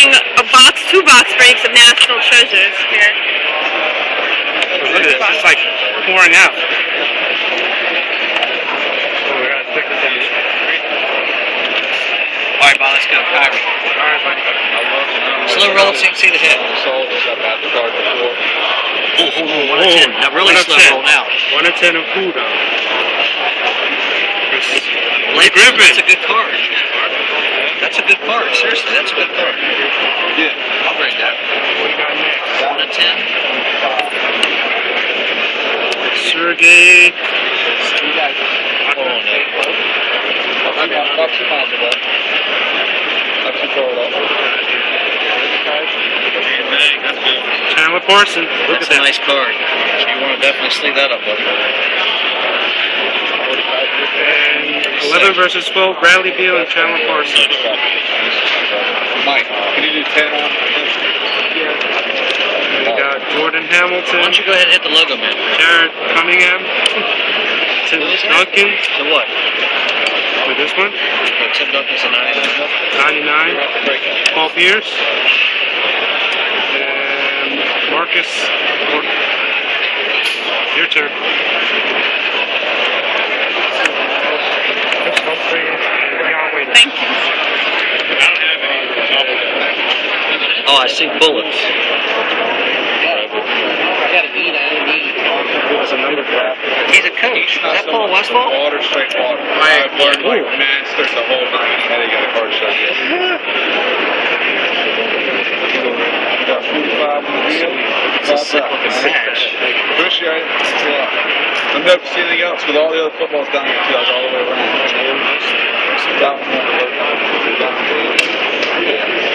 opening two box breaks of National Treasures here. Look at this, it's like pouring out. Oh, we gotta stick this in. Alright, Bob, let's go. Kyrie. Alright, buddy. Slow roll so you can see the hit. Oh, 1 of 10. Now really slow roll now. 1 of 10 and cool down. Griffin. That's a good card. That's a good card. Seriously, that's a good card. Yeah, I'll bring that. What do you got next? 1 of 10. Sergey. Oh, no. I'm about 2 miles away. Not too far at all. Chandler Parsons. Look That's at that. a nice card. You want to definitely sleeve that up, buddy. And 11 versus 12, Bradley Beal and Chandler Parsons. Mike, can you do 10 on? And we got Jordan Why Hamilton, don't you go ahead and hit the logo, man? Jared Cunningham, Tim Duncan. The what? With this one, Tim Duncan's a 99. 99, Paul Pierce, and Marcus. Your turn. Thank you. Oh, I see bullets. That's a number drop. He's a coach. Is that Paul Westphal? Water, straight water. I've learned like masters the whole night. How to get a card shot. Got 45 on the wheel. It's a sick looking match. Appreciate it. I've never seen anything else with all the other footballs down here, like all the way around. That one won't work.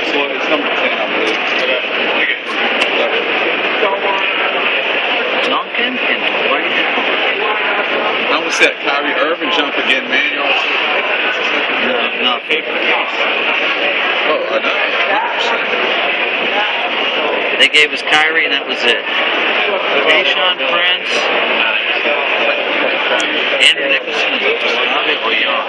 So it's number 10, I believe. Duncan and Dwight Howard. I almost said Kyrie Irving jump again, man. No, not favorite. Oh, I know. 100%. They gave us Kyrie and that was it. Tayshaun Prince, Andrew Nicholson, and Bobby Oyan.